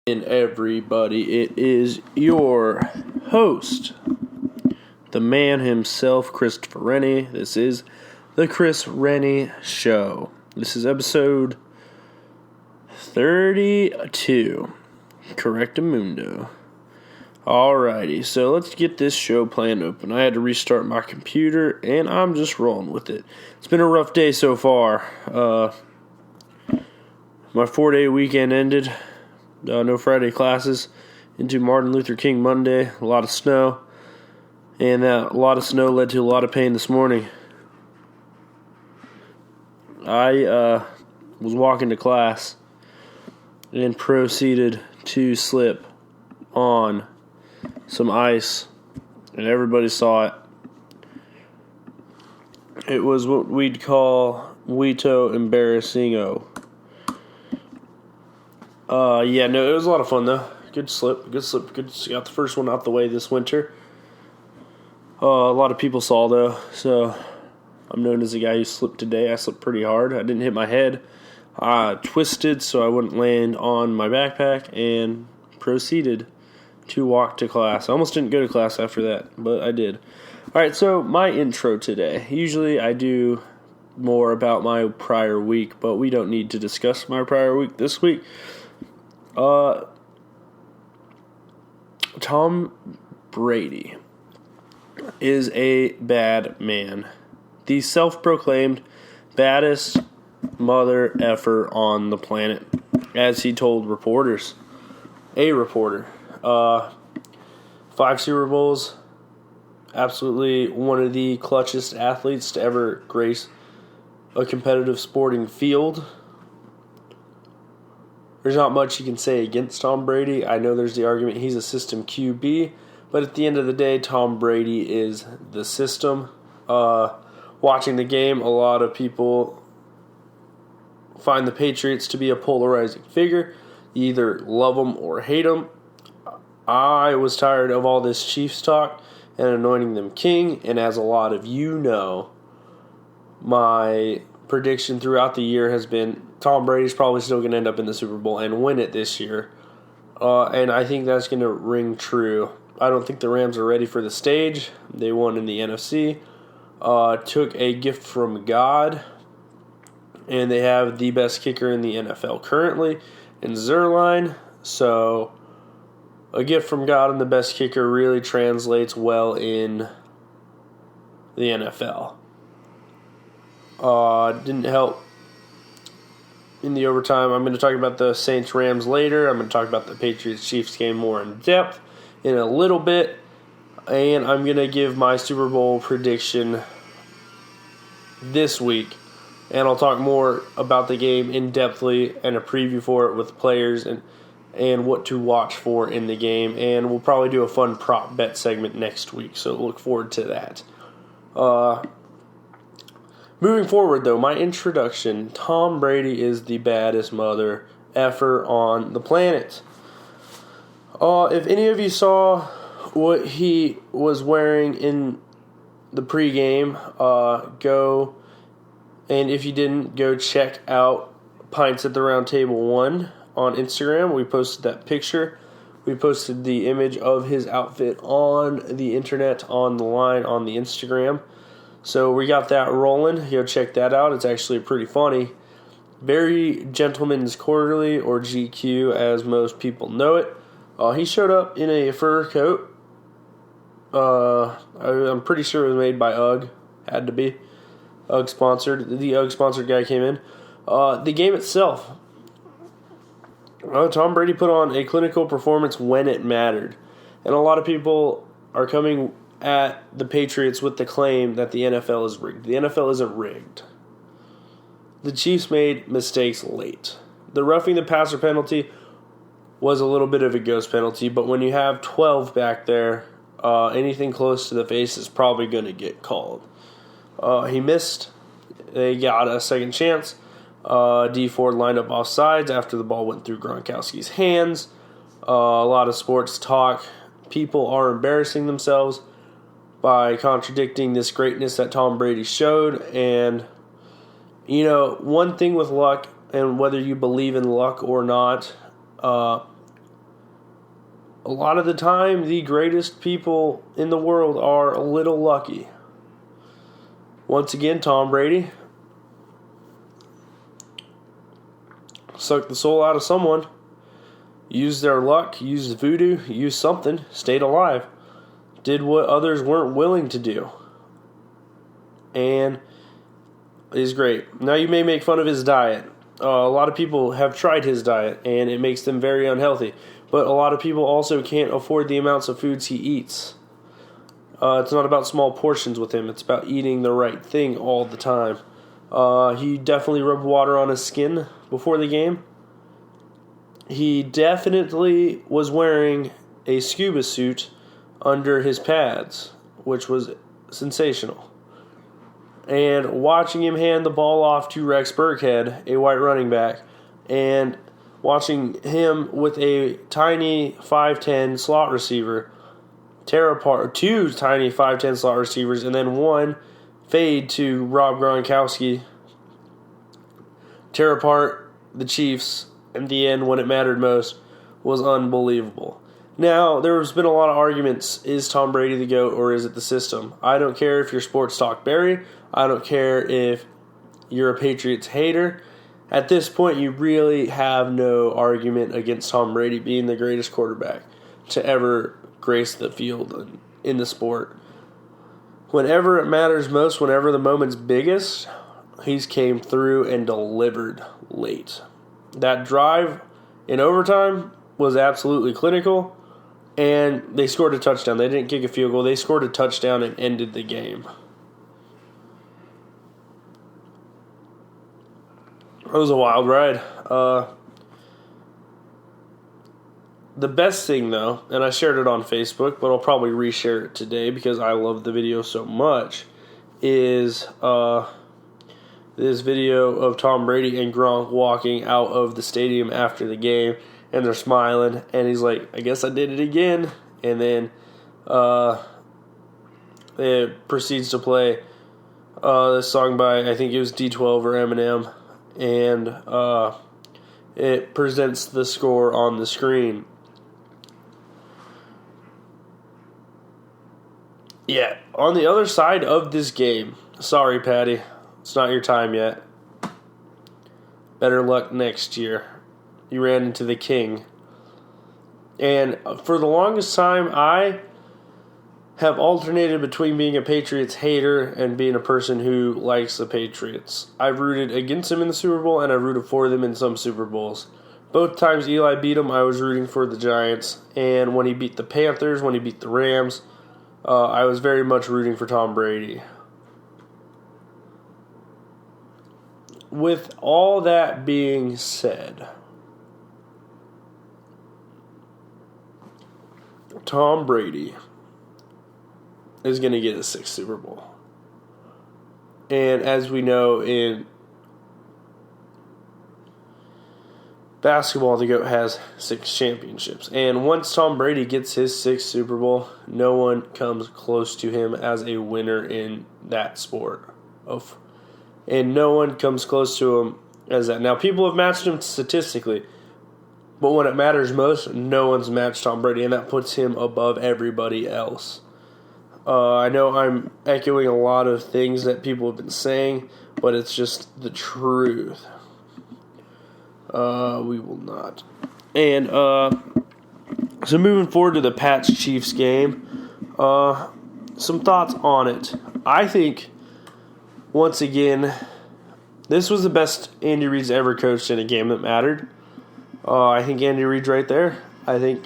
And everybody, it is your host, the man himself, Christopher Renne. This is the Chris Renne Show. This is episode 32, Correctamundo. Alrighty, so let's get this show planned open. I had to restart my computer, and I'm just rolling with it. It's been a rough day so far. My 4-day weekend ended. No Friday classes into Martin Luther King Monday. A lot of snow. And that lot of snow led to a lot of pain this morning. I was walking to class and proceeded to slip on some ice. And everybody saw it. It was what we'd call Weeto Embarrassingo. It was a lot of fun, though. Good slip. Got the first one out the way this winter. A lot of people saw, though, so I'm known as the guy who slipped today. I slipped pretty hard. I didn't hit my head. I twisted so I wouldn't land on my backpack and proceeded to walk to class. I almost didn't go to class after that, but I did. All right, so my intro today. Usually I do more about my prior week, but we don't need to discuss my prior week this week. Tom Brady is a bad man. The self-proclaimed baddest mother effer on the planet, as he told reporters. A reporter. 5 Super Bowls. Absolutely one of the clutchest athletes to ever grace a competitive sporting field. There's not much you can say against Tom Brady. I know there's the argument he's a system QB, but at the end of the day, Tom Brady is the system. Watching the game, a lot of people find the Patriots to be a polarizing figure. You either love them or hate them. I was tired of all this Chiefs talk and anointing them king, and as a lot of you know, my prediction throughout the year has been Tom Brady's probably still going to end up in the Super Bowl and win it this year. And I think that's going to ring true. I don't think the Rams are ready for the stage. They won in the NFC. Took a gift from God. And they have the best kicker in the NFL currently in Zerline. So a gift from God and the best kicker really translates well in the NFL. Didn't help in the overtime. I'm going to talk about the Saints-Rams later. I'm going to talk about the Patriots-Chiefs game more in depth in a little bit. And I'm going to give my Super Bowl prediction this week. And I'll talk more about the game in-depthly and a preview for it with players and what to watch for in the game. And we'll probably do a fun prop bet segment next week, so look forward to that. Moving forward, though, my introduction, Tom Brady is the baddest mother effer on the planet. If any of you saw what he was wearing in the pregame, go, and if you didn't, go check out Pints at the Round Table 1 on Instagram. We posted that picture. We posted the image of his outfit on the internet, on the line, on the Instagram. So we got that rolling. Go check that out. It's actually pretty funny. Very Gentleman's Quarterly, or GQ, as most people know it. He showed up in a fur coat. I'm pretty sure it was made by UGG. Had to be. UGG sponsored. The UGG sponsored guy came in. The game itself. Tom Brady put on a clinical performance when it mattered. And a lot of people are coming at the Patriots with the claim that the NFL is rigged. The NFL isn't rigged. The Chiefs made mistakes late. The roughing the passer penalty was a little bit of a ghost penalty, but when you have 12 back there, anything close to the face is probably going to get called. He missed. They got a second chance. D Ford lined up offsides after the ball went through Gronkowski's hands. A lot of sports talk. People are embarrassing themselves by contradicting this greatness that Tom Brady showed. And, you know, one thing with luck, and whether you believe in luck or not, a lot of the time, the greatest people in the world are a little lucky. Once again, Tom Brady sucked the soul out of someone, used their luck, used voodoo, used something, stayed alive, did what others weren't willing to do, and is great. Now, you may make fun of his diet. A lot of people have tried his diet, and it makes them very unhealthy. But a lot of people also can't afford the amounts of foods he eats. It's not about small portions with him. It's about eating the right thing all the time. He definitely rubbed water on his skin before the game. He definitely was wearing a scuba suit under his pads, which was sensational. And watching him hand the ball off to Rex Burkhead, a white running back, and watching him with a tiny 5'10 slot receiver tear apart two tiny 5'10 slot receivers and then one fade to Rob Gronkowski, tear apart the Chiefs in the end when it mattered most, was unbelievable. Now, there's been a lot of arguments. Is Tom Brady the GOAT or is it the system? I don't care if you're Sports Talk Barry. I don't care if you're a Patriots hater. At this point, you really have no argument against Tom Brady being the greatest quarterback to ever grace the field in the sport. Whenever it matters most, whenever the moment's biggest, he's came through and delivered late. That drive in overtime was absolutely clinical, and they scored a touchdown. They didn't kick a field goal. They scored a touchdown and ended the game. It was a wild ride. The best thing, though, and I shared it on Facebook, but I'll probably reshare it today because I love the video so much, is this video of Tom Brady and Gronk walking out of the stadium after the game, and they're smiling, and he's like, I guess I did it again. And then it proceeds to play this song by, I think it was D12 or Eminem, and it presents the score on the screen. Yeah, on the other side of this game, sorry, Patty, it's not your time yet. Better luck next year. You ran into the king. And for the longest time, I have alternated between being a Patriots hater and being a person who likes the Patriots. I've rooted against them in the Super Bowl, and I've rooted for them in some Super Bowls. Both times Eli beat them, I was rooting for the Giants. And when he beat the Panthers, when he beat the Rams, I was very much rooting for Tom Brady. With all that being said, Tom Brady is going to get his sixth Super Bowl. And as we know in basketball, the GOAT has 6 championships. And once Tom Brady gets his 6th Super Bowl, no one comes close to him as a winner in that sport. And no one comes close to him as that. Now, people have matched him statistically, but when it matters most, no one's matched Tom Brady, and that puts him above everybody else. I know I'm echoing a lot of things that people have been saying, but it's just the truth. We will not. And so moving forward to the Pats-Chiefs game, some thoughts on it. I think, once again, this was the best Andy Reid's ever coached in a game that mattered. I think Andy Reid's right there. I think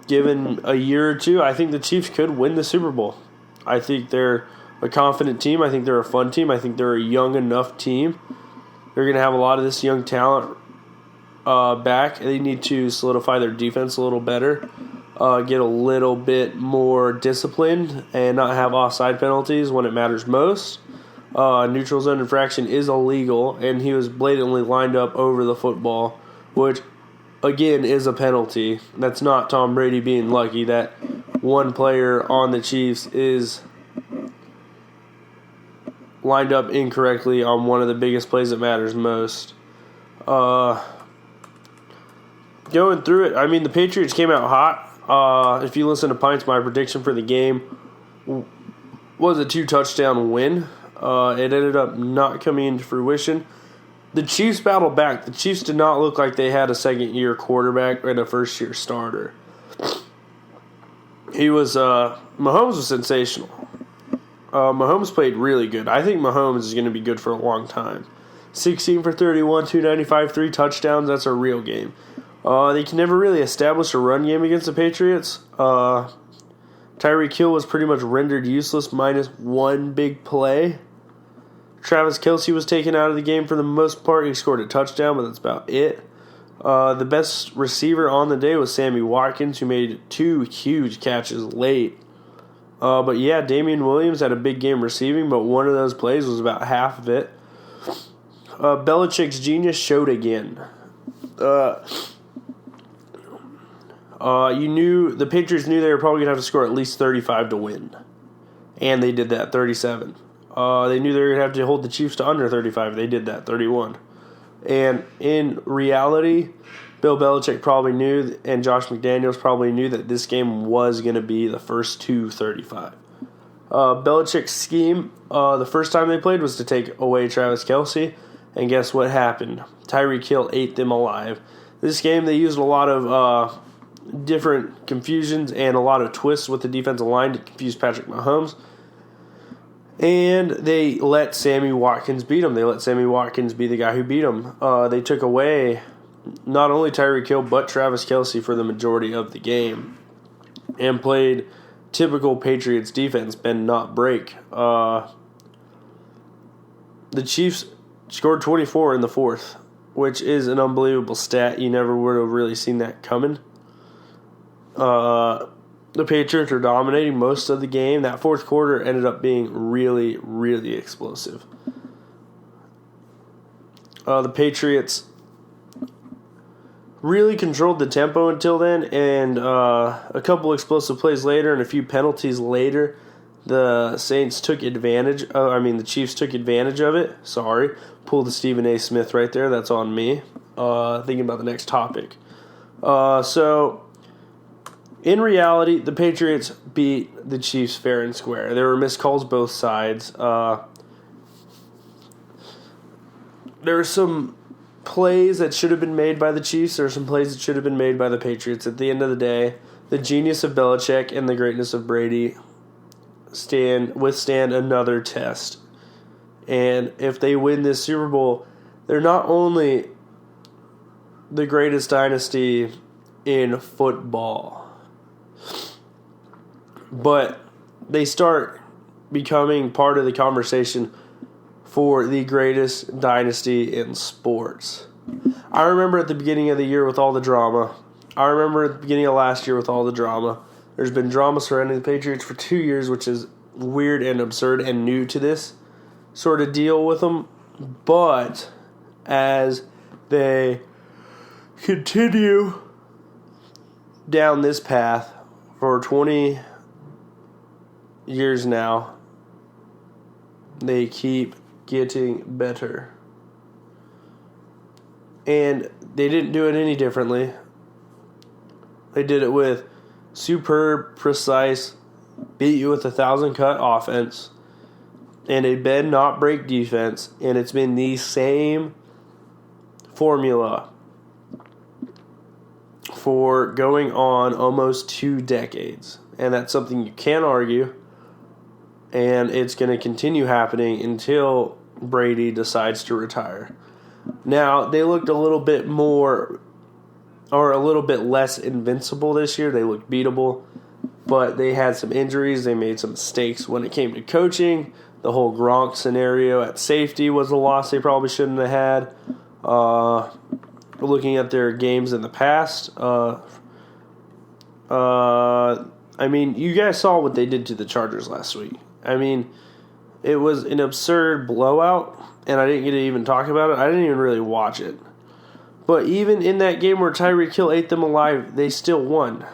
given a year or two, I think the Chiefs could win the Super Bowl. I think they're a confident team. I think they're a fun team. I think they're a young enough team. They're going to have a lot of this young talent back. They need to solidify their defense a little better, get a little bit more disciplined, and not have offside penalties when it matters most. Neutral zone infraction is illegal, and he was blatantly lined up over the football, which, again, is a penalty. That's not Tom Brady being lucky that one player on the Chiefs is lined up incorrectly on one of the biggest plays that matters most. going through it, I mean, the Patriots came out hot. If you listen to Pints, my prediction for the game was a 2-touchdown win. It ended up not coming into fruition. The Chiefs battled back. The Chiefs did not look like they had a second-year quarterback and a first-year starter. Mahomes was sensational. Mahomes played really good. I think Mahomes is going to be good for a long time. 16 for 31, 295, 3 touchdowns. That's a real game. They can never really establish a run game against the Patriots. Tyreek Hill was pretty much rendered useless minus one big play. Travis Kelce was taken out of the game for the most part. He scored a touchdown, but that's about it. The best receiver on the day was Sammy Watkins, who made 2 huge catches late. But yeah, Damian Williams had a big game receiving, but one of those plays was about half of it. Belichick's genius showed again. The Patriots knew they were probably going to have to score at least 35 to win. And they did that, 37. They knew they were going to have to hold the Chiefs to under 35. They did that, 31. And in reality, Bill Belichick probably knew, and Josh McDaniels probably knew, that this game was going to be the first 2-35. Belichick's scheme, the first time they played, was to take away Travis Kelce. And guess what happened? Tyreek Hill ate them alive. This game, they used a lot of different confusions and a lot of twists with the defensive line to confuse Patrick Mahomes. And they let Sammy Watkins beat him. They let Sammy Watkins be the guy who beat him. They took away not only Tyreek Hill, but Travis Kelce for the majority of the game. And played typical Patriots defense, bend not break. The Chiefs scored 24 in the fourth, which is an unbelievable stat. You never would have really seen that coming. The Patriots are dominating most of the game. That fourth quarter ended up being really, really explosive. The Patriots really controlled the tempo until then, and a couple explosive plays later and a few penalties later, the Chiefs took advantage of it. Sorry. Pulled the Stephen A. Smith right there. That's on me. Thinking about the next topic. So, in reality, the Patriots beat the Chiefs fair and square. There were missed calls both sides. There were some plays that should have been made by the Chiefs. There were some plays that should have been made by the Patriots. At the end of the day, the genius of Belichick and the greatness of Brady withstand another test. And if they win this Super Bowl, they're not only the greatest dynasty in football, but they start becoming part of the conversation for the greatest dynasty in sports. I remember at the beginning of the year with all the drama. I remember at the beginning of last year with all the drama. There's been drama surrounding the Patriots for 2 years, which is weird and absurd and new to this sort of deal with them. But as they continue down this path for 20 years now, they keep getting better. And they didn't do it any differently. They did it with superb, precise, beat you with 1,000-cut offense and a bend not break defense, and it's been the same formula for going on almost 2 decades. And that's something you can't argue, and it's going to continue happening until Brady decides to retire. Now, they looked a little bit more, or a little bit less invincible this year. They looked beatable, but they had some injuries. They made some mistakes when it came to coaching. The whole Gronk scenario at safety was a loss they probably shouldn't have had. Looking at their games in the past, you guys saw what they did to the Chargers last week. It was an absurd blowout, and I didn't get to even talk about it. I didn't even really watch it. But even in that game where Tyreek Hill ate them alive, they still won.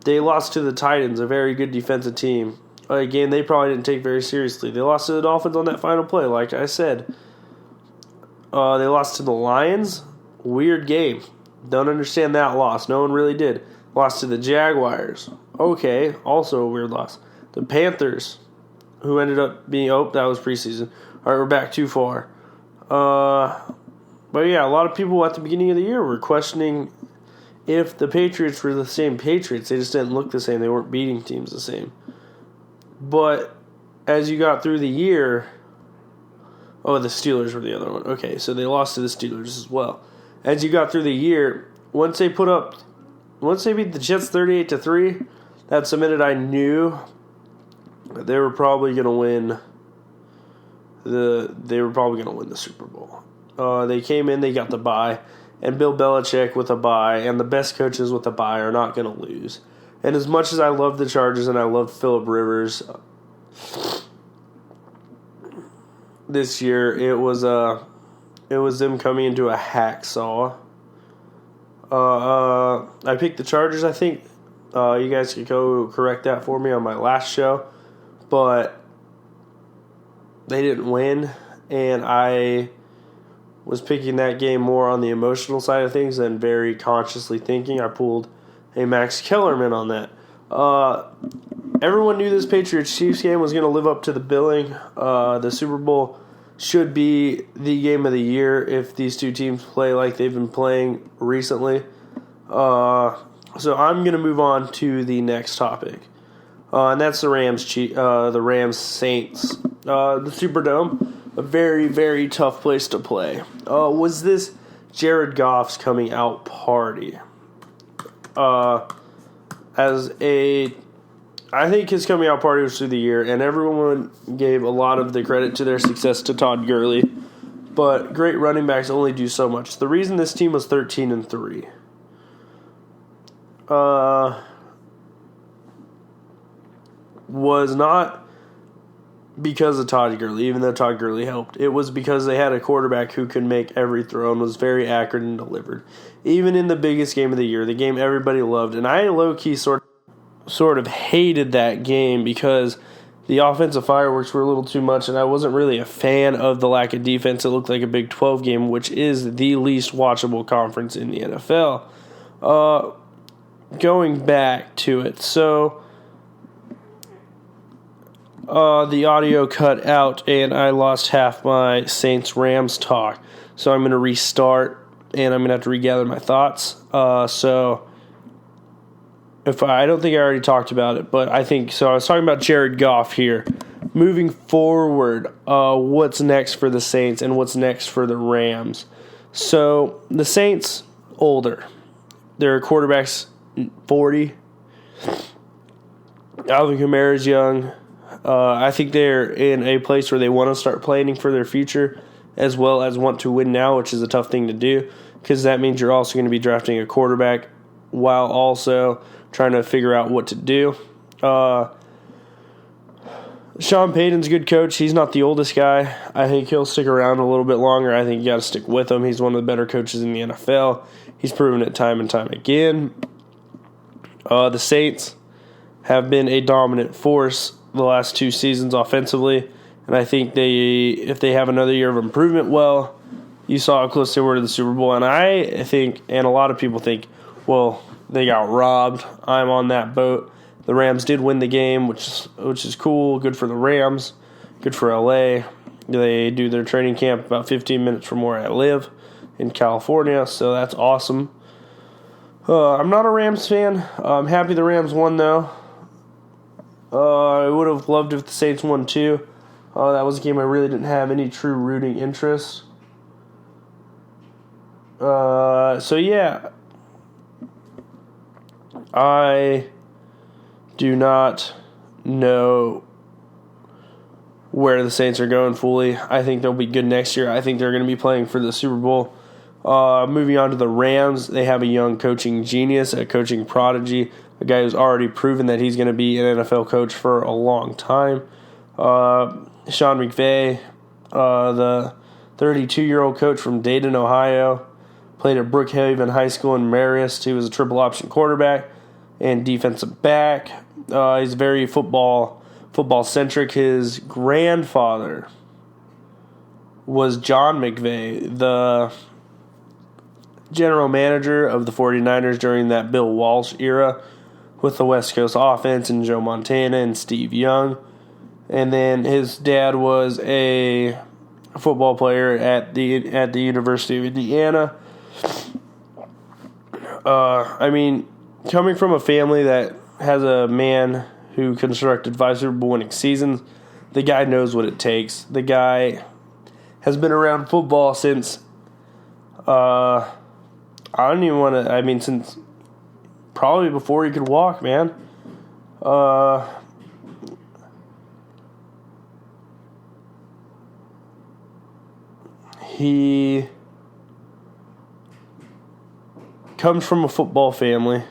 They lost to the Titans, a very good defensive team. A game they probably didn't take very seriously. They lost to the Dolphins on that final play, like I said. They lost to the Lions. Weird game. Don't understand that loss. No one really did. Lost to the Jaguars. Okay, also a weird loss. The Panthers, who ended up being, that was preseason. All right, we're back too far. But yeah, a lot of people at the beginning of the year were questioning if the Patriots were the same Patriots. They just didn't look the same. They weren't beating teams the same. But as you got through the year, the Steelers were the other one. Okay, so they lost to the Steelers as well. As you got through the year, once they beat the Jets 38-3, that cemented I knew that they were probably going to win the Super Bowl. They came in, they got the bye, and Bill Belichick with a bye, and the best coaches with a bye are not going to lose. And as much as I love the Chargers and I love Phillip Rivers, this year it was them coming into a hacksaw. I picked the Chargers, I think. You guys could go correct that for me on my last show. But they didn't win, and I was picking that game more on the emotional side of things than very consciously thinking. I pulled a Max Kellerman on that. Everyone knew this Patriots-Chiefs game was going to live up to the billing. The Super Bowl should be the game of the year if these two teams play like they've been playing recently. So I'm going to move on to the next topic, and that's the Rams-Saints. The Superdome, a very, very tough place to play. Was this Jared Goff's coming out party? I think his coming out party was through the year, and everyone gave a lot of the credit to their success to Todd Gurley. But great running backs only do so much. The reason this team was 13-3 was not because of Todd Gurley, even though Todd Gurley helped. It was because they had a quarterback who could make every throw and was very accurate and delivered. Even in the biggest game of the year, the game everybody loved. And I low-key sort of hated that game because the offensive fireworks were a little too much, and I wasn't really a fan of the lack of defense. It looked like a Big 12 game, which is the least watchable conference in the NFL. Going back to it, so the audio cut out, and I lost half my Saints-Rams talk. So I'm going to restart, and I'm going to have to regather my thoughts. So I don't think I already talked about it, but I think so. I was talking about Jared Goff here. Moving forward, what's next for the Saints and what's next for the Rams? So the Saints, older. Their quarterback's 40. Alvin Kamara's young. I think they're in a place where they want to start planning for their future as well as want to win now, which is a tough thing to do because that means you're also going to be drafting a quarterback while also trying to figure out what to do. Sean Payton's a good coach. He's not the oldest guy. I think he'll stick around a little bit longer. I think you got to stick with him. He's one of the better coaches in the NFL. He's proven it time and time again. The Saints have been a dominant force the last two seasons offensively, and I think if they have another year of improvement, well, you saw how close they were to the Super Bowl, and I think, and a lot of people think, well, they got robbed. I'm on that boat. The Rams did win the game, which is cool. Good for the Rams. Good for LA. They do their training camp about 15 minutes from where I live in California, so that's awesome. I'm not a Rams fan. I'm happy the Rams won, though. I would have loved if the Saints won, too. That was a game I really didn't have any true rooting interest. So, yeah. I do not know where the Saints are going fully. I think they'll be good next year. I think they're going to be playing for the Super Bowl. Moving on to the Rams, they have a young coaching genius, a coaching prodigy, a guy who's already proven that he's going to be an NFL coach for a long time. Sean McVay, the 32-year-old coach from Dayton, Ohio, played at Brookhaven High School in Marist. He was a triple-option quarterback and defensive back. He's very football-centric. His grandfather was John McVay, the general manager of the 49ers during that Bill Walsh era with the West Coast offense and Joe Montana and Steve Young. And then his dad was a football player at the University of Indiana. Coming from a family that has a man who constructed 5 Super Bowl winning seasons, the guy knows what it takes. The guy has been around football since since probably before he could walk, man. He comes from a football family.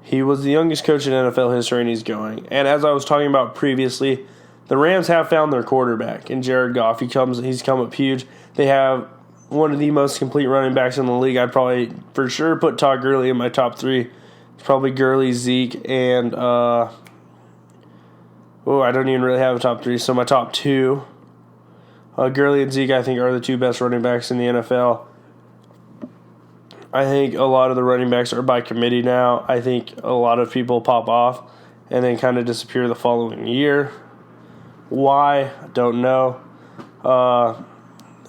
He was the youngest coach in NFL history, and he's going. And as I was talking about previously, the Rams have found their quarterback in Jared Goff. He's come up huge. They have one of the most complete running backs in the league. I'd probably for sure put Todd Gurley in my top 3. It's probably Gurley, Zeke, and I don't even really have a top 3, so my top 2. Gurley and Zeke, I think, are the 2 best running backs in the NFL. I think a lot of the running backs are by committee now. I think a lot of people pop off and then kind of disappear the following year. Why? Don't know.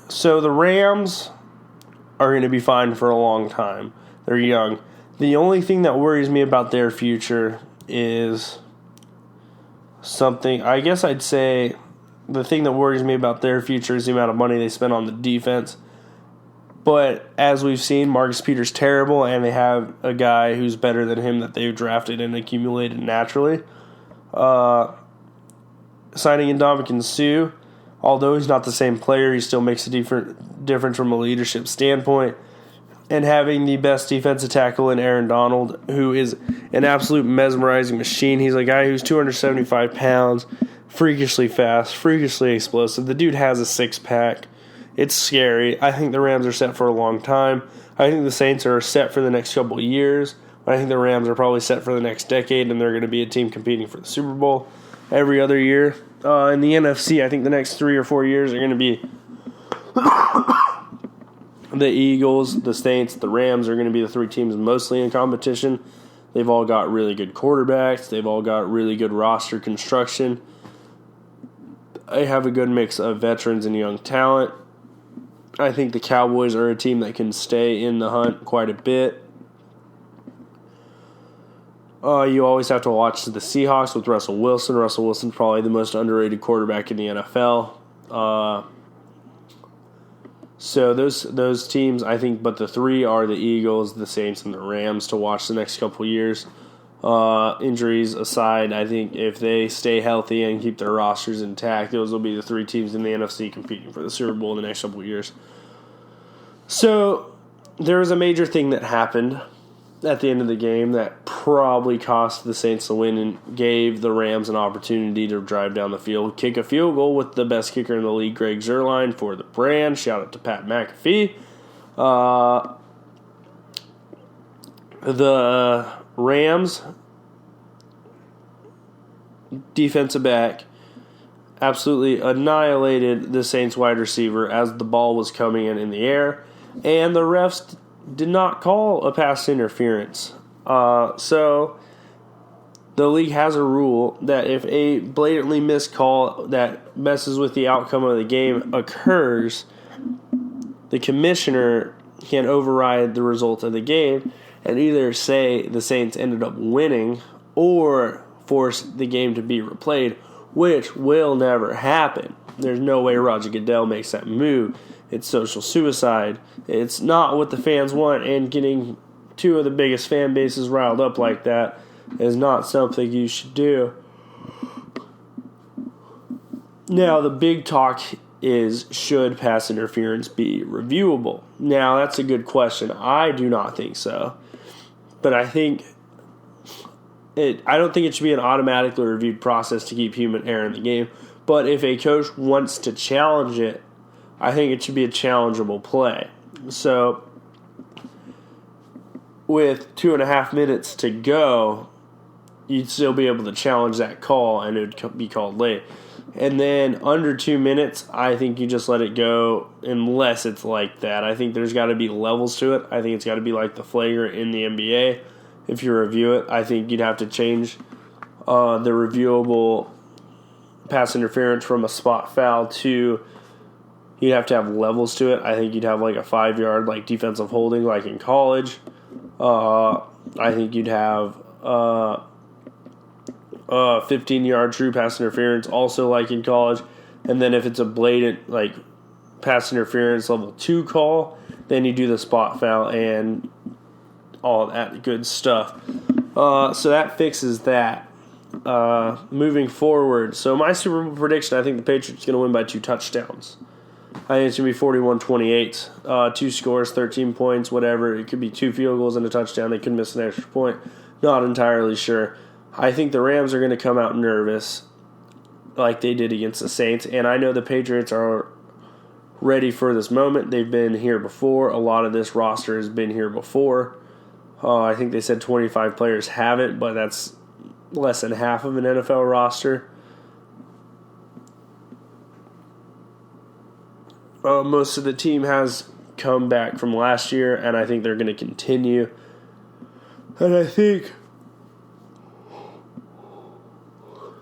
So the Rams are going to be fine for a long time. They're young. The only thing that worries me about their future is something, I guess I'd say the thing that worries me about their future is the amount of money they spend on the defense. But as we've seen, Marcus Peters terrible, and they have a guy who's better than him that they've drafted and accumulated naturally. Signing Ndamukong Suh, although he's not the same player, he still makes a difference from a leadership standpoint. And having the best defensive tackle in Aaron Donald, who is an absolute mesmerizing machine. He's a guy who's 275 pounds, freakishly fast, freakishly explosive. The dude has a six-pack. It's scary. I think the Rams are set for a long time. I think the Saints are set for the next couple of years. I think the Rams are probably set for the next decade, and they're going to be a team competing for the Super Bowl every other year. In the NFC, I think the next 3 or 4 years are going to be the Eagles, the Saints, the Rams are going to be the 3 teams mostly in competition. They've all got really good quarterbacks. They've all got really good roster construction. They have a good mix of veterans and young talent. I think the Cowboys are a team that can stay in the hunt quite a bit. You always have to watch the Seahawks with Russell Wilson. Russell Wilson's probably the most underrated quarterback in the NFL. So those teams, I think, but the 3 are the Eagles, the Saints, and the Rams to watch the next couple of years. Injuries aside, I think if they stay healthy and keep their rosters intact, those will be the 3 teams in the NFC competing for the Super Bowl in the next couple of years. So there was a major thing that happened at the end of the game that probably cost the Saints the win and gave the Rams an opportunity to drive down the field, kick a field goal with the best kicker in the league, Greg Zuerlein, for the brand. Shout out to Pat McAfee. The Rams defensive back absolutely annihilated the Saints wide receiver as the ball was coming in the air, and the refs did not call a pass interference. So the league has a rule that if a blatantly missed call that messes with the outcome of the game occurs, the commissioner can override the result of the game and either say the Saints ended up winning or force the game to be replayed, which will never happen. There's no way Roger Goodell makes that move. It's social suicide. It's not what the fans want, and getting 2 of the biggest fan bases riled up like that is not something you should do. Now, the big talk is, should pass interference be reviewable? Now, that's a good question. I do not think so. But I don't think it should be an automatically reviewed process to keep human error in the game. But if a coach wants to challenge it, I think it should be a challengeable play. So, with 2.5 minutes to go, you'd still be able to challenge that call, and it would be called late. And then under 2 minutes, I think you just let it go unless it's like that. I think there's got to be levels to it. I think it's got to be like the flagrant in the NBA. If you review it, I think you'd have to change the reviewable pass interference from a spot foul to you'd have to have levels to it. I think you'd have like a 5-yard like defensive holding like in college. I think you'd have 15-yard true pass interference also like in college. And then if it's a blatant like pass interference level 2 call, then you do the spot foul and all that good stuff. So that fixes that. Moving forward, so my Super Bowl prediction, I think the Patriots are going to win by 2 touchdowns. I think it's going to be 41-28. 2 scores, 13 points, whatever. It could be 2 field goals and a touchdown. They could miss an extra point. Not entirely sure. I think the Rams are going to come out nervous like they did against the Saints. And I know the Patriots are ready for this moment. They've been here before. A lot of this roster has been here before. I think they said 25 players haven't, but that's less than half of an NFL roster. Most of the team has come back from last year, and I think they're going to continue. And I think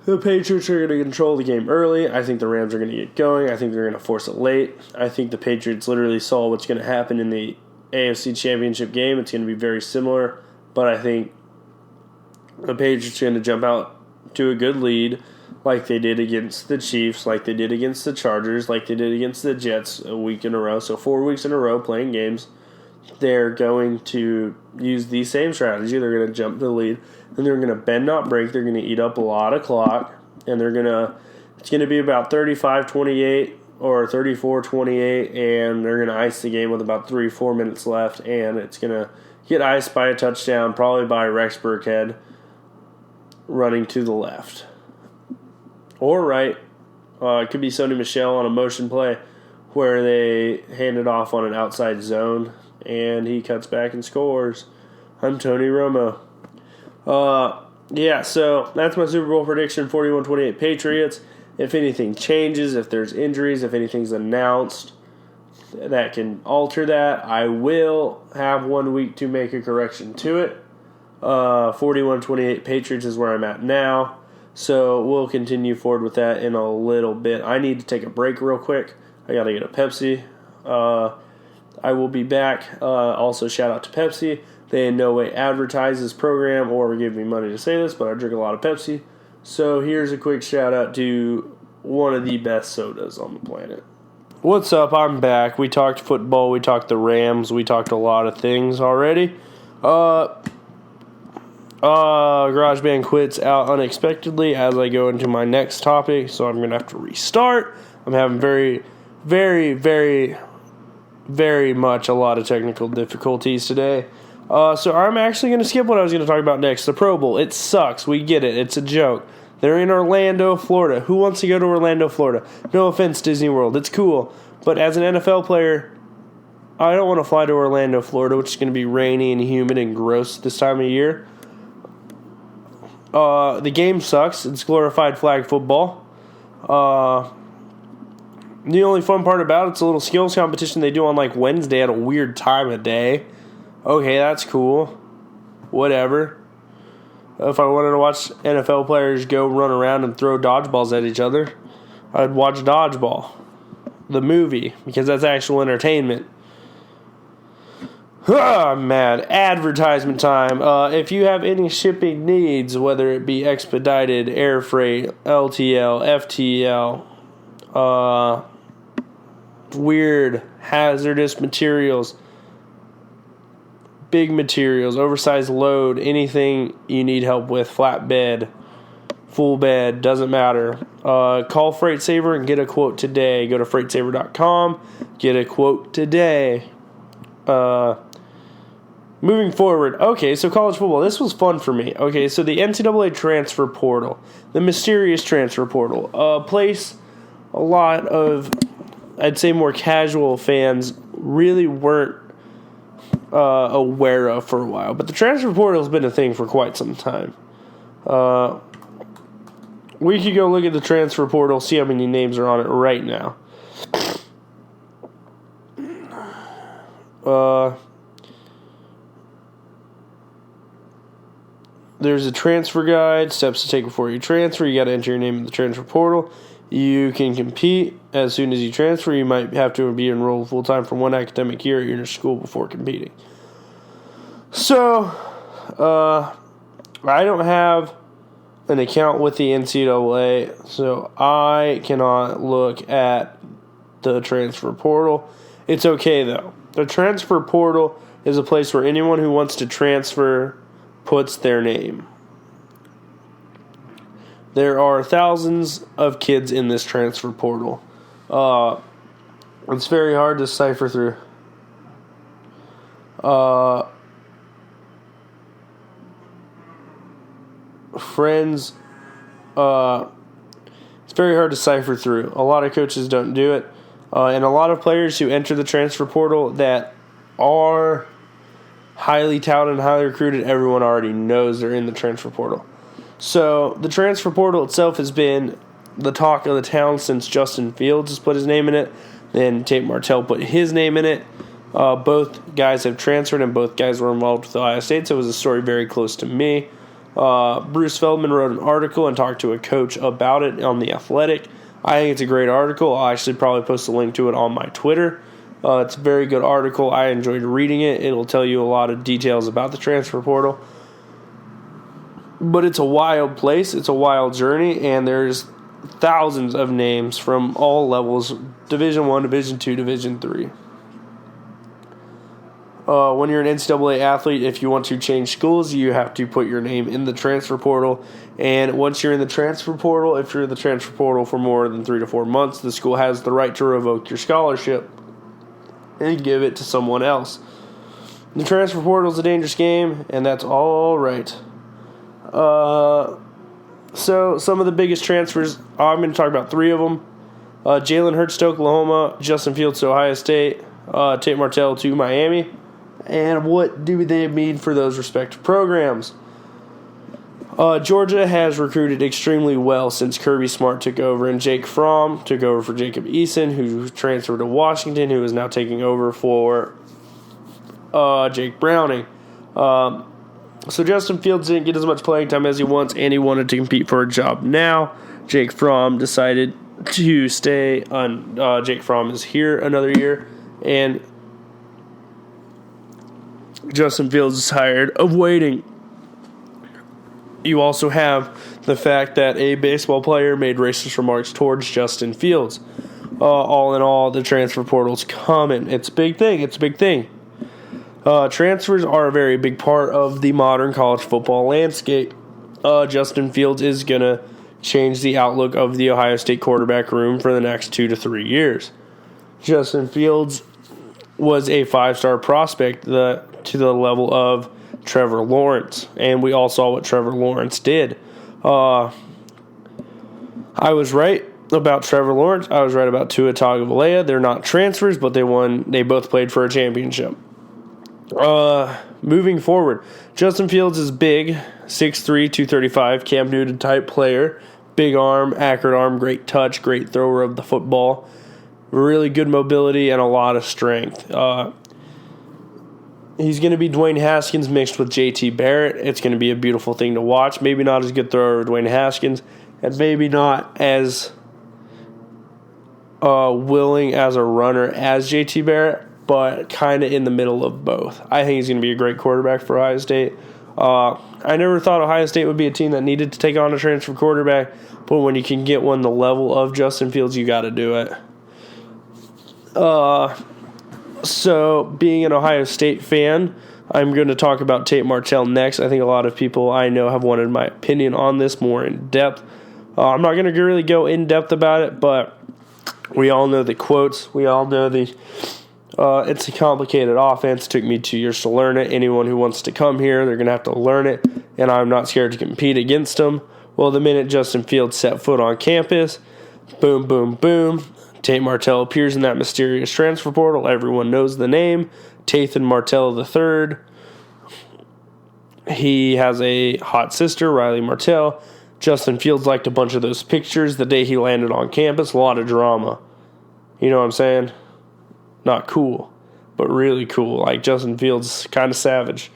the Patriots are going to control the game early. I think the Rams are going to get going. I think they're going to force it late. I think the Patriots literally saw what's going to happen in the AFC Championship game. It's going to be very similar, but I think the Patriots are going to jump out to a good lead like they did against the Chiefs, like they did against the Chargers, like they did against the Jets a week in a row. So 4 weeks in a row playing games. They're going to use the same strategy. They're going to jump to the lead, and they're going to bend, not break. They're going to eat up a lot of clock, and it's going to be about 35-28 or 34-28, and they're going to ice the game with about 3-4 minutes left, and it's going to get iced by a touchdown, probably by Rex Burkhead running to the left. Or right. It could be Sony Michel on a motion play where they hand it off on an outside zone, and he cuts back and scores. I'm Tony Romo. So that's my Super Bowl prediction, 41-28 Patriots. If anything changes, if there's injuries, if anything's announced that can alter that, I will have 1 week to make a correction to it. 41-28 Patriots is where I'm at now. So we'll continue forward with that in a little bit. I need to take a break real quick. I got to get a Pepsi. I will be back. Also, shout out to Pepsi. They in no way advertise this program or give me money to say this, but I drink a lot of Pepsi. So here's a quick shout out to one of the best sodas on the planet. What's up? I'm back. We talked football. We talked the Rams. We talked a lot of things already. GarageBand quits out unexpectedly as I go into my next topic, so I'm going to have to restart. I'm having very, very, very, very much a lot of technical difficulties today. So I'm actually going to skip what I was going to talk about next. The Pro Bowl. It sucks. We get it. It's a joke. They're in Orlando, Florida. Who wants to go to Orlando, Florida? No offense, Disney World. It's cool. But as an NFL player, I don't want to fly to Orlando, Florida, which is going to be rainy and humid and gross this time of year. The game sucks. It's glorified flag football. The only fun part about it's a little skills competition they do on like Wednesday at a weird time of day. Okay, that's cool. Whatever. If I wanted to watch NFL players go run around and throw dodgeballs at each other, I'd watch Dodgeball, the movie, because that's actual entertainment. I'm mad. Advertisement time. If you have any shipping needs, whether it be expedited, air freight, LTL, FTL, weird, hazardous materials, big materials, oversized load, anything you need help with, flatbed, full bed, doesn't matter. Call Freight Saver and get a quote today. Go to freightsaver.com, get a quote today. Moving forward, okay, so college football, this was fun for me. Okay, so the NCAA transfer portal, the mysterious transfer portal, a place a lot of, I'd say more casual fans really weren't aware of for a while. But the transfer portal has been a thing for quite some time. We could go look at the transfer portal, see how many names are on it right now. There's a transfer guide, steps to take before you transfer. You got to enter your name in the transfer portal. You can compete as soon as you transfer. You might have to be enrolled full-time for one academic year at your school before competing. So, I don't have an account with the NCAA, so I cannot look at the transfer portal. It's okay, though. The transfer portal is a place where anyone who wants to transfer puts their name. There are thousands of kids in this transfer portal. It's very hard to cipher through. Friends, it's very hard to cipher through. A lot of coaches don't do it. And a lot of players who enter the transfer portal that are highly touted and highly recruited, everyone already knows they're in the transfer portal. So the transfer portal itself has been the talk of the town since Justin Fields has put his name in it. Then Tate Martell put his name in it. Both guys have transferred, and both guys were involved with Ohio State, so it was a story very close to me. Bruce Feldman wrote an article and talked to a coach about it on The Athletic. I think it's a great article. I'll actually probably post a link to it on my Twitter. It's a very good article. I enjoyed reading it. It'll tell you a lot of details about the transfer portal. But it's a wild place. It's a wild journey, and there's thousands of names from all levels, Division I, Division II, Division III. When you're an NCAA athlete, if you want to change schools, you have to put your name in the transfer portal. And once you're in the transfer portal, if you're in the transfer portal for more than 3 to 4 months, the school has the right to revoke your scholarship and give it to someone else. The transfer portal is a dangerous game, and that's all right. So some of the biggest transfers, I'm going to talk about 3 of them. Jalen Hurts to Oklahoma, Justin Fields to Ohio State, Tate Martell to Miami. And what do they mean for those respective programs? Georgia has recruited extremely well since Kirby Smart took over, and Jake Fromm took over for Jacob Eason, who transferred to Washington, who is now taking over for Jake Browning. So Justin Fields didn't get as much playing time as he wants, and he wanted to compete for a job now. Jake Fromm decided to stay on. Jake Fromm is here another year, and Justin Fields is tired of waiting. You also have the fact that a baseball player made racist remarks towards Justin Fields. All in all, the transfer portal's coming. It's a big thing. It's a big thing. Transfers are a very big part of the modern college football landscape. Justin Fields is going to change the outlook of the Ohio State quarterback room for the next 2 to 3 years. Justin Fields was a 5-star prospect to the level of Trevor Lawrence, and we all saw what Trevor Lawrence did. I was right about Trevor Lawrence. I was right about Tua Tagovailoa. They're not transfers, but they both played for a championship. Moving forward, Justin Fields is big, 6'3", 235, Cam Newton type player. Big arm, accurate arm, great touch, great thrower of the football. Really good mobility and a lot of strength. He's going to be Dwayne Haskins mixed with JT Barrett. It's going to be a beautiful thing to watch. Maybe not as good thrower as Dwayne Haskins, and maybe not as willing as a runner as JT Barrett, but kind of in the middle of both. I think he's going to be a great quarterback for Ohio State. I never thought Ohio State would be a team that needed to take on a transfer quarterback, but when you can get one the level of Justin Fields, you got to do it. So, being an Ohio State fan, I'm going to talk about Tate Martell next. I think a lot of people I know have wanted my opinion on this more in depth. I'm not going to really go in depth about it, but we all know the quotes. We all know it's a complicated offense. It took me 2 years to learn it. Anyone who wants to come here, they're going to have to learn it, and I'm not scared to compete against them. Well, the minute Justin Fields set foot on campus, boom, boom, boom, Tate Martell appears in that mysterious transfer portal. Everyone knows the name, Tathan Martell III. He has a hot sister, Riley Martell. Justin Fields liked a bunch of those pictures the day he landed on campus. A lot of drama. You know what I'm saying? Not cool, but really cool. Like Justin Fields, kind of savage.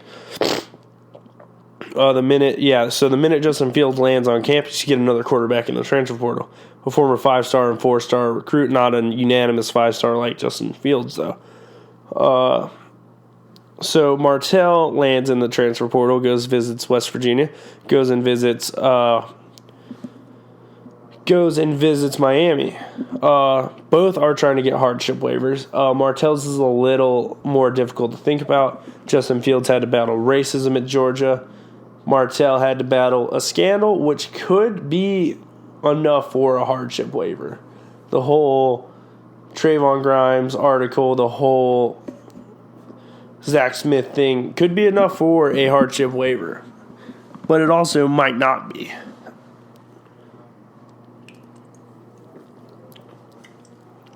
The minute Justin Fields lands on campus, you get another quarterback in the transfer portal. A former 5-star and 4-star recruit, not a unanimous 5-star like Justin Fields, though. So Martell lands in the transfer portal, visits West Virginia, goes and visits Miami. Both are trying to get hardship waivers. Martell's is a little more difficult to think about. Justin Fields had to battle racism at Georgia. Martell had to battle a scandal, which could be enough for a hardship waiver. The whole Trayvon Grimes article, the whole Zach Smith thing could be enough for a hardship waiver. But it also might not be.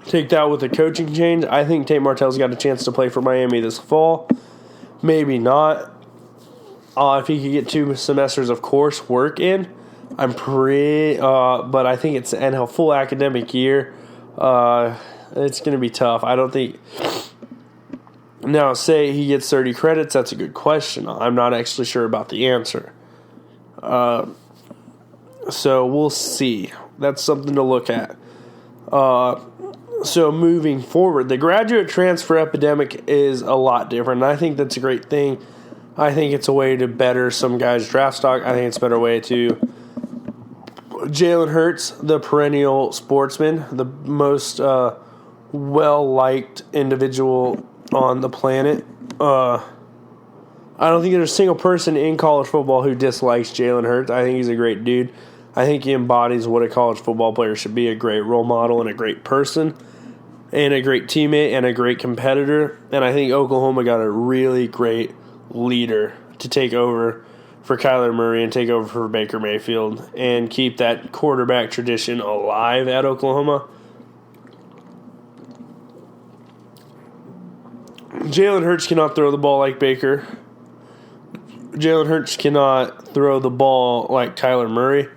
Take that with a coaching change. I think Tate Martell's got a chance to play for Miami this fall. Maybe not. If he could get 2 semesters of course work in, but I think it's a full academic year. It's going to be tough. I don't think. Now, say he gets 30 credits, that's a good question. I'm not actually sure about the answer. So we'll see. That's something to look at. So moving forward, the graduate transfer epidemic is a lot different. And I think that's a great thing. I think it's a way to better some guys' draft stock. I think it's a better way to Jalen Hurts, the perennial sportsman, the most well-liked individual on the planet. I don't think there's a single person in college football who dislikes Jalen Hurts. I think he's a great dude. I think he embodies what a college football player should be, a great role model and a great person and a great teammate and a great competitor. And I think Oklahoma got a really great leader to take over for Kyler Murray and take over for Baker Mayfield and keep that quarterback tradition alive at Oklahoma. Jalen Hurts cannot throw the ball like Baker. Jalen Hurts cannot throw the ball like Kyler Murray.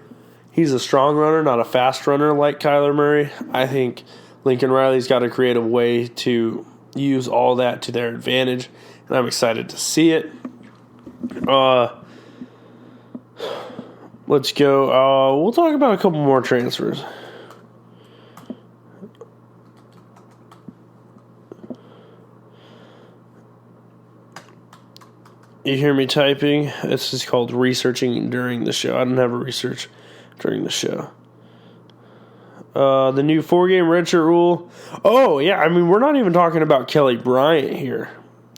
He's a strong runner, not a fast runner like Kyler Murray. I think Lincoln Riley's got a creative way to use all that to their advantage, and I'm excited to see it. Let's go. We'll talk about a couple more transfers. You hear me typing? This is called researching during the show. I don't have a research during the show. The new 4-game redshirt rule. Oh, yeah. I mean, we're not even talking about Kelly Bryant here.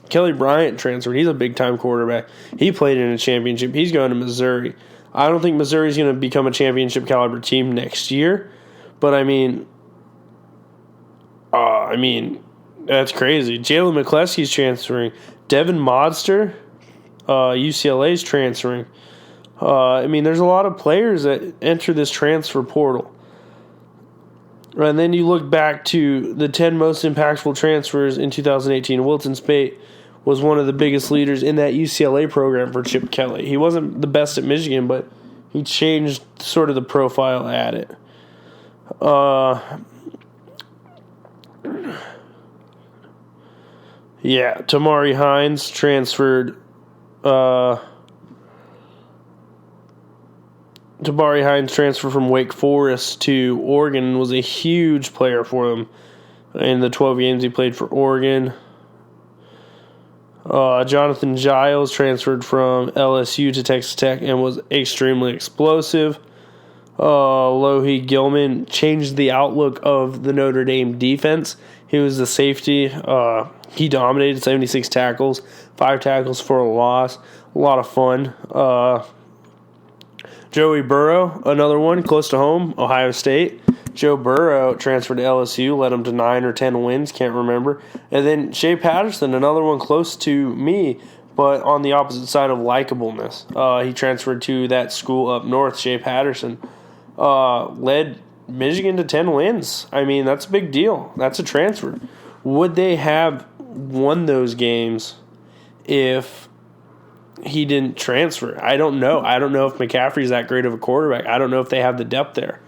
Kelly Bryant transferred. He's a big-time quarterback. He played in a championship. He's going to Missouri. I don't think Missouri's going to become a championship-caliber team next year. But, I mean, that's crazy. Jalen McCleskey's transferring. Devin Modster, UCLA's transferring. There's a lot of players that enter this transfer portal. And then you look back to the 10 most impactful transfers in 2018. Wilton Speight was one of the biggest leaders in that UCLA program for Chip Kelly. He wasn't the best at Michigan, but he changed sort of the profile at it. Tamari Hines transferred. Tabari Hines transferred from Wake Forest to Oregon and was a huge player for them in the 12 games he played for Oregon. Jonathan Giles transferred from LSU to Texas Tech and was extremely explosive. Lohi Gilman changed the outlook of the Notre Dame defense. He was the safety. He dominated 76 tackles, 5 tackles for a loss. A lot of fun. Joey Burrow, another one close to home, Ohio State. Joe Burrow transferred to LSU, led him to 9 or 10 wins, can't remember. And then Shea Patterson, another one close to me, but on the opposite side of likableness. He transferred to that school up north, Shea Patterson. Led Michigan to 10 wins. I mean, that's a big deal. That's a transfer. Would they have won those games if he didn't transfer. I don't know. I don't know if McCaffrey's that great of a quarterback. I don't know if they have the depth there.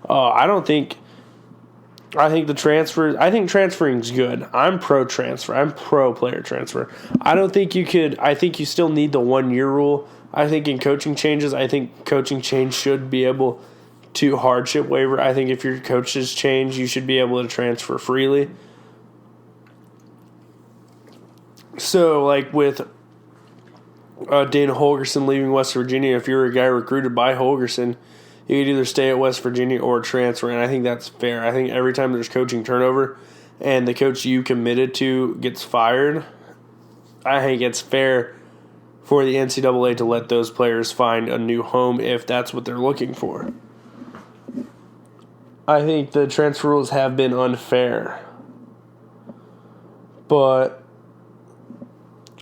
I think transferring's good. I'm pro transfer. I'm pro player transfer. I think you still need the 1 year rule. I think in coaching changes, coaching change should be able to hardship waiver. I think if your coaches change, you should be able to transfer freely. So, like with Dana Holgorsen leaving West Virginia, if you're a guy recruited by Holgorsen, you could either stay at West Virginia or transfer, and I think that's fair. I think every time there's coaching turnover and the coach you committed to gets fired, I think it's fair for the NCAA to let those players find a new home if that's what they're looking for. I think the transfer rules have been unfair, but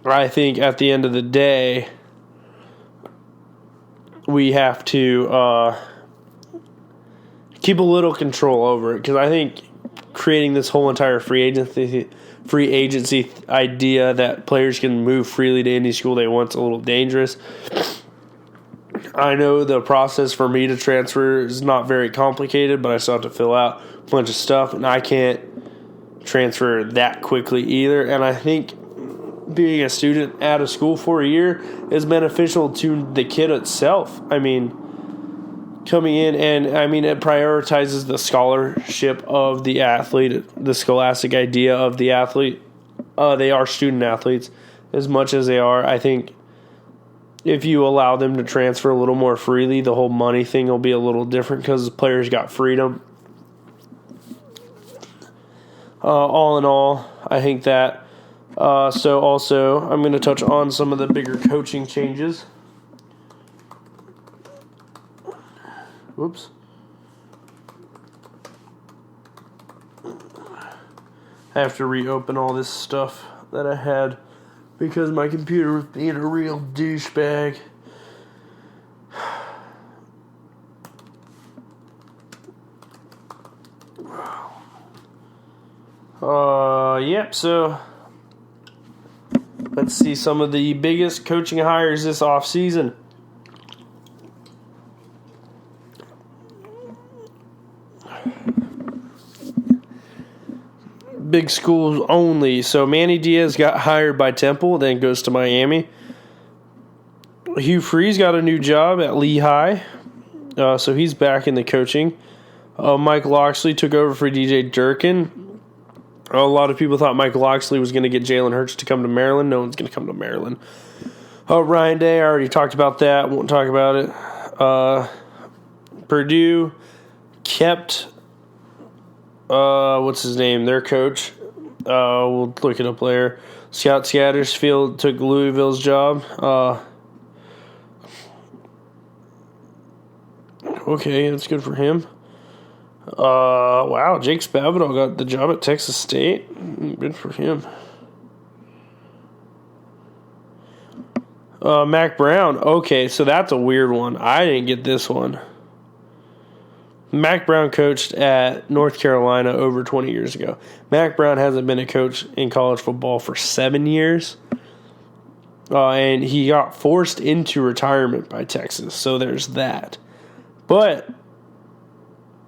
I think at the end of the day, we have to keep a little control over it, because I think creating this whole entire free agency idea that players can move freely to any school they want is a little dangerous. I know the process for me to transfer is not very complicated, but I still have to fill out a bunch of stuff, and I can't transfer that quickly either. And I think being a student at a school for a year is beneficial to the kid itself. I mean, coming in, and it prioritizes the scholarship of the athlete, the scholastic idea of the athlete. They are student athletes as much as they are. I think if you allow them to transfer a little more freely, the whole money thing will be a little different because the players got freedom. All in all, I think that. So also, I'm going to touch on some of the bigger coaching changes. Whoops. I have to reopen all this stuff that I had because my computer was being a real douchebag. Yep, so let's see some of the biggest coaching hires this offseason. Big schools only. So Manny Diaz got hired by Temple, then goes to Miami. Hugh Freeze got a new job at Lehigh, so he's back in the coaching. Mike Loxley took over for DJ Durkin. A lot of people thought Mike Loxley was going to get Jalen Hurts to come to Maryland. No one's going to come to Maryland. Ryan Day, I already talked about that. Won't talk about it. Purdue kept what's his name? Their coach. We'll look it up later. Scott Scattersfield took Louisville's job. Okay, that's good for him. Wow, Jake Spavital got the job at Texas State. Good for him. Mac Brown. Okay, so that's a weird one. I didn't get this one. Mac Brown coached at North Carolina over 20 years ago. Mac Brown hasn't been a coach in college football for 7 years. And he got forced into retirement by Texas, so there's that. But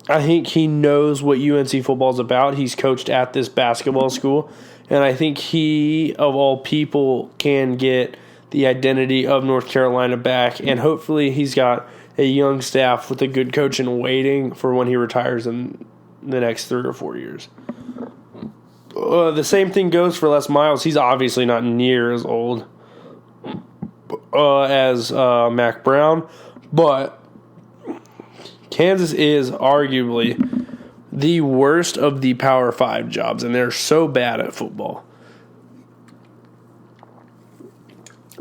I think he knows what UNC football is about. He's coached at this basketball school, and I think he, of all people, can get the identity of North Carolina back, and hopefully he's got a young staff with a good coach in waiting for when he retires in the next 3 or 4 years. The same thing goes for Les Miles. He's obviously not near as old as Mac Brown, but Kansas is arguably the worst of the Power 5 jobs, and they're so bad at football.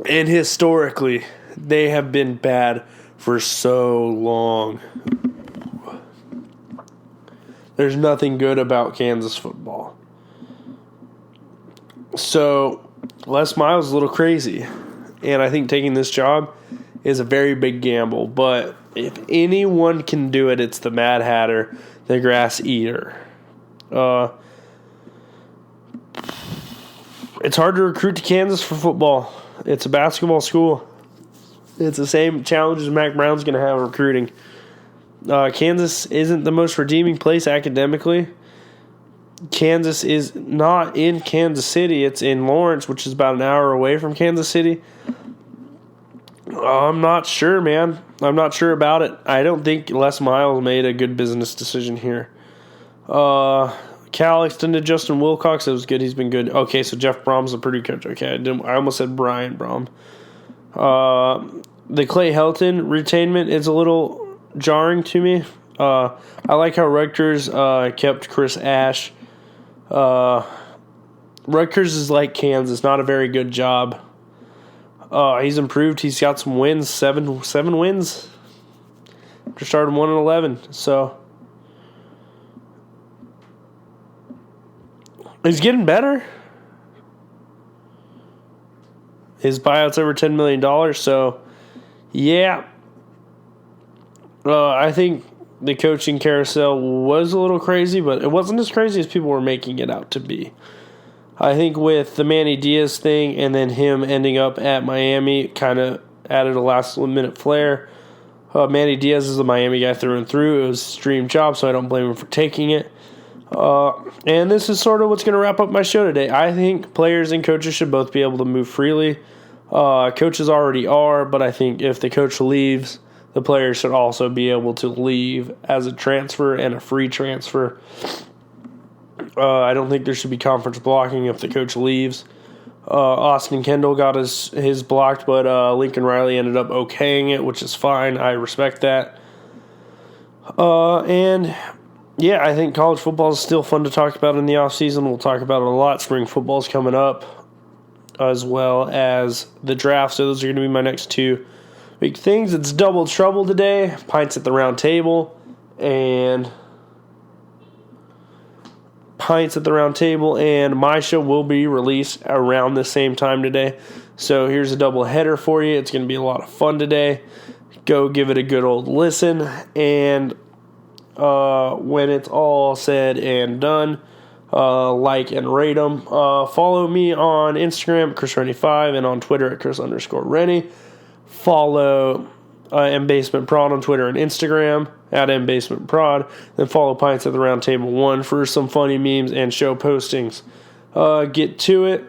And historically, they have been bad for so long. There's nothing good about Kansas football. So, Les Miles is a little crazy. And I think taking this job is a very big gamble. But if anyone can do it, it's the Mad Hatter, the Grass Eater. It's hard to recruit to Kansas for football. It's a basketball school. It's the same challenges Mac Brown's going to have recruiting. Kansas isn't the most redeeming place academically. Kansas is not in Kansas City. It's in Lawrence, which is about an hour away from Kansas City. I'm not sure, man. I'm not sure about it. I don't think Les Miles made a good business decision here. Cal extended Justin Wilcox. That was good. He's been good. Okay, so Jeff Brom's a Purdue coach. Okay, I almost said Brian Brom. The Clay Helton retainment is a little jarring to me. I like how Rutgers kept Chris Ash. Rutgers is like Kansas, not a very good job. He's improved. He's got some wins, seven wins. After starting 1-11, so he's getting better. His buyout's over $10 million, so yeah. I think the coaching carousel was a little crazy, but it wasn't as crazy as people were making it out to be. I think with the Manny Diaz thing and then him ending up at Miami kind of added a last-minute flair. Manny Diaz is a Miami guy through and through. It was his dream job, so I don't blame him for taking it. And this is sort of what's going to wrap up my show today. I think players and coaches should both be able to move freely. Coaches already are, but I think if the coach leaves, the players should also be able to leave as a transfer and a free transfer. I don't think there should be conference blocking if the coach leaves. Austin Kendall got his blocked, but Lincoln Riley ended up okaying it, which is fine. I respect that. And yeah, I think college football is still fun to talk about in the offseason. We'll talk about it a lot. Spring football's coming up, as well as the draft. So those are going to be my next two big things. It's double trouble today. Pints at the Round Table and my show will be released around the same time today. So here's a double header for you. It's going to be a lot of fun today. Go give it a good old listen, and when it's all said and done, like and rate them. Follow me on Instagram at ChrisRenne5 and on Twitter at Chris_Renne. Follow MBasementProd on Twitter and Instagram at MBasementProd. Then follow Pints at the Round Table 1 for some funny memes and show postings. Get to it.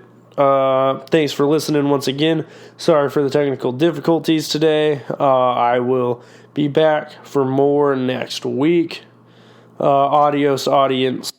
Thanks for listening once again. Sorry for the technical difficulties today. I will be back for more next week. Adios, audience.